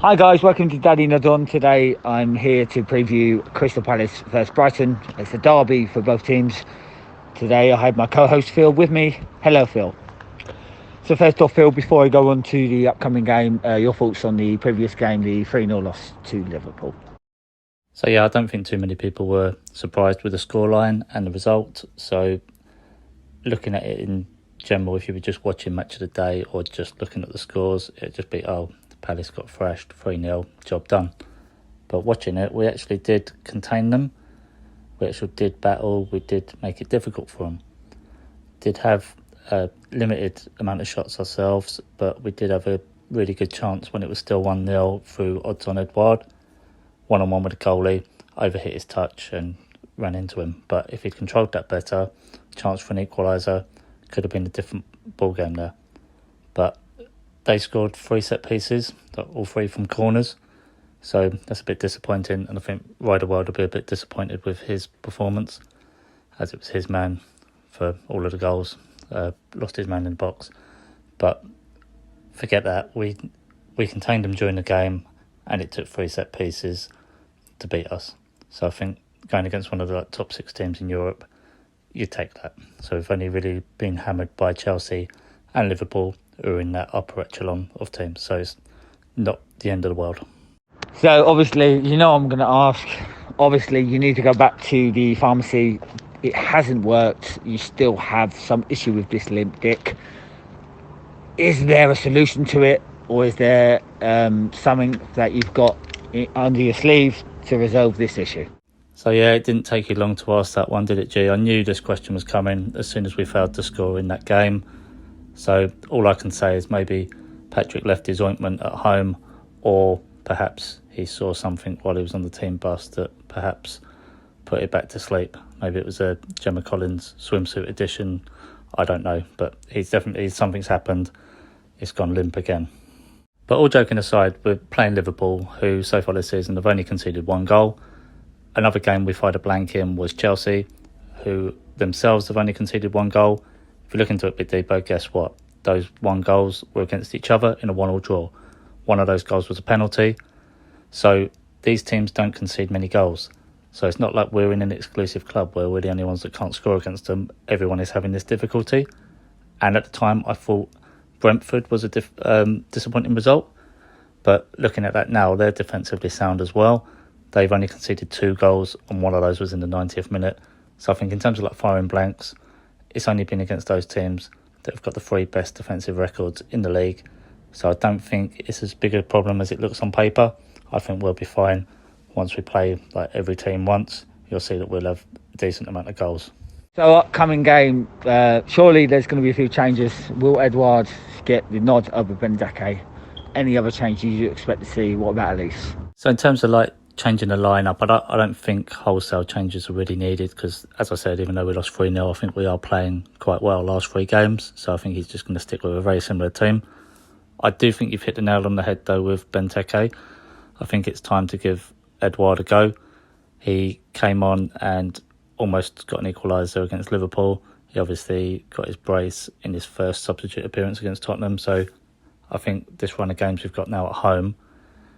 Hi guys, welcome to Daddy Nodon. Today I'm here to preview Crystal Palace versus Brighton. It's a derby for both teams. Today I have my co-host Phil with me. Hello Phil. So first off Phil, before I go on to the upcoming game, your thoughts on the previous game, the 3-0 loss to Liverpool. So yeah, I don't think too many people were surprised with the scoreline and the result. So looking at it in general, if you were just watching Match of the Day or just looking at the scores, it'd just be, the Palace got thrashed, 3-0, job done. But watching it, we actually did contain them. We actually did battle. We did make it difficult for them. Did have a limited amount of shots ourselves, but we did have a really good chance when it was still 1-0 through odds on Edouard. One-on-one with the goalie, overhit his touch and ran into him. But if he'd controlled that better, chance for an equaliser, could have been a different ball game there. But they scored 3 set pieces, all 3 from corners. So that's a bit disappointing. And I think Ryder World will be a bit disappointed with his performance, as it was his man for all of the goals. Lost his man in the box. But forget that. We contained them during the game, and it took 3 set pieces to beat us. So I think going against one of the top 6 teams in Europe, you take that. So we've only really been hammered by Chelsea and Liverpool, who are in that upper echelon of teams. So it's not the end of the world. So obviously, I'm going to ask, obviously you need to go back to the pharmacy. It hasn't worked. You still have some issue with this limp dick. Is there a solution to it? Or is there something that you've got under your sleeve to resolve this issue? So yeah, it didn't take you long to ask that one, did it, G? I knew this question was coming as soon as we failed to score in that game. So all I can say is maybe Patrick left his ointment at home, or perhaps he saw something while he was on the team bus that perhaps put it back to sleep. Maybe it was a Gemma Collins swimsuit edition. I don't know, but something's happened. It's gone limp again. But all joking aside, we're playing Liverpool, who so far this season have only conceded 1 goal. Another game we fired a blank in was Chelsea, who themselves have only conceded 1 goal. If you look into it a bit deeper, guess what? Those 1 goals were against each other in a 1-1 draw. One of those goals was a penalty. So these teams don't concede many goals. So it's not like we're in an exclusive club where we're the only ones that can't score against them. Everyone is having this difficulty. And at the time, I thought Brentford was a disappointing result. But looking at that now, they're defensively sound as well. They've only conceded 2 goals, and one of those was in the 90th minute. So I think in terms of firing blanks, it's only been against those teams that have got the 3 best defensive records in the league. So I don't think it's as big a problem as it looks on paper. I think we'll be fine. Once we play every team once, you'll see that we'll have a decent amount of goals. So upcoming game, surely there's going to be a few changes. Will Edouard get the nod over Benzake? Any other changes you expect to see? What about Elise? So in terms of changing the lineup, I don't think wholesale changes are really needed, because as I said, even though we lost 3-0, I think we are playing quite well last 3 games. So I think he's just going to stick with a very similar team. I do think you've hit the nail on the head though with Benteke. I think it's time to give Edouard a go. He came on and almost got an equaliser against Liverpool. He obviously got his brace in his first substitute appearance against Tottenham. So I think this run of games we've got now at home,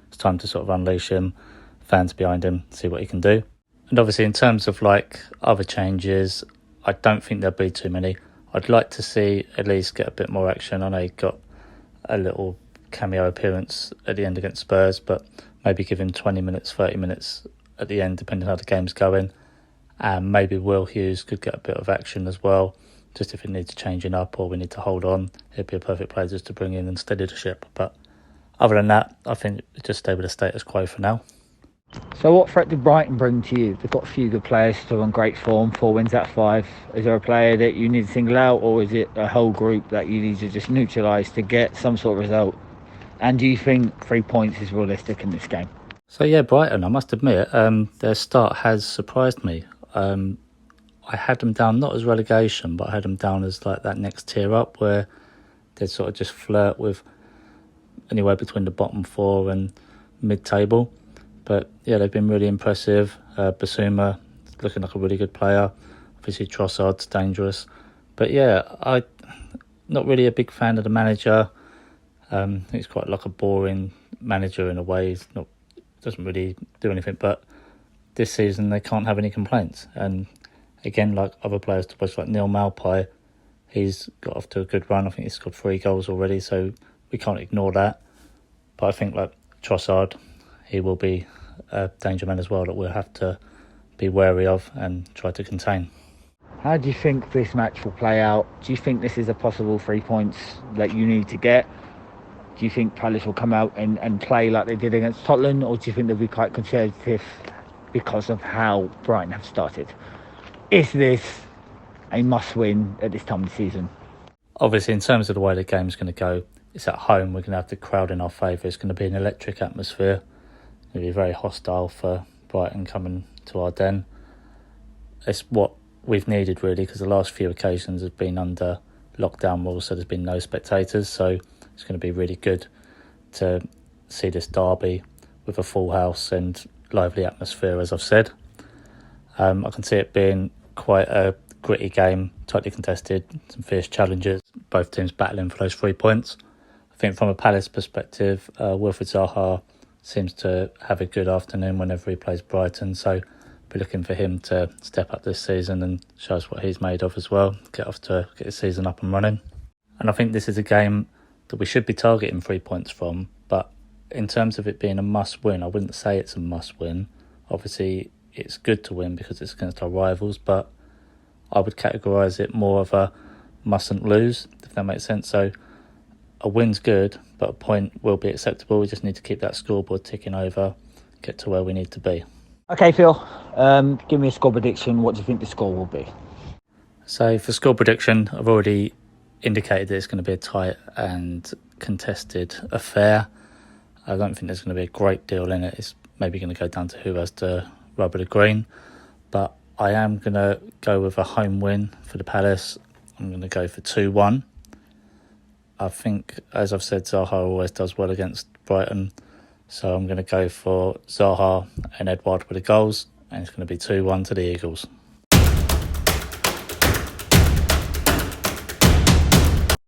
it's time to sort of unleash him, fans behind him, see what he can do. And obviously in terms of other changes, I don't think there'll be too many. I'd like to see at least get a bit more action. I know he got a little cameo appearance at the end against Spurs, but maybe give him 20 minutes, 30 minutes at the end, depending how the game's going. And maybe Will Hughes could get a bit of action as well, just if it needs changing up or we need to hold on. It'd be a perfect player just to bring in and steady the ship. But other than that, I think just stay with the status quo for now. So what threat did Brighton bring to you? They've got a few good players still on great form, 4 wins out of 5. Is there a player that you need to single out, or is it a whole group that you need to just neutralise to get some sort of result? And do you think 3 points is realistic in this game? So yeah, Brighton, I must admit, their start has surprised me. I had them down not as relegation, but I had them down as that next tier up, where they'd sort of just flirt with anywhere between the bottom 4 and mid-table. But yeah, they've been really impressive. Basuma looking like a really good player. Obviously Trossard's dangerous. But yeah, I'm not really a big fan of the manager. I think it's quite a boring manager in a way. He's not, doesn't really do anything, but this season they can't have any complaints. And again, like other players to watch, like Neil Maupay, he's got off to a good run. I think he's scored 3 goals already, so we can't ignore that. But I think like Trossard, he will be a danger man as well that we'll have to be wary of and try to contain. How do you think this match will play out? Do you think this is a possible 3 points that you need to get? Do you think Palace will come out and play like they did against Tottenham, or do you think they'll be quite conservative because of how Brighton have started? Is this a must-win at this time of the season? Obviously, in terms of the way the game's going to go, it's at home. We're going to have the crowd in our favour. It's going to be an electric atmosphere. It's going to be very hostile for Brighton coming to our den. It's what we've needed, really, because the last few occasions have been under lockdown rules, so there's been no spectators. So it's going to be really good to see this derby with a full house and lively atmosphere, as I've said. I can see it being quite a gritty game, tightly contested, some fierce challenges, both teams battling for those 3 points. I think from a Palace perspective, Wilfried Zaha seems to have a good afternoon whenever he plays Brighton, so be looking for him to step up this season and show us what he's made of as well, get his season up and running. And I think this is a game that we should be targeting 3 points from, but in terms of it being a must-win, I wouldn't say it's a must-win. Obviously, it's good to win because it's against our rivals, but I would categorise it more of a mustn't lose, if that makes sense. So a win's good, but a point will be acceptable. We just need to keep that scoreboard ticking over, get to where we need to be. Okay, Phil, give me a score prediction. What do you think the score will be? So for score prediction, I've already indicated that it's going to be a tight and contested affair. I don't think there's going to be a great deal in it. It's maybe going to go down to who has to rubber the green. But I am going to go with a home win for the Palace. I'm going to go for 2-1. I think, as I've said, Zaha always does well against Brighton. So I'm going to go for Zaha and Edouard with the goals. And it's going to be 2-1 to the Eagles.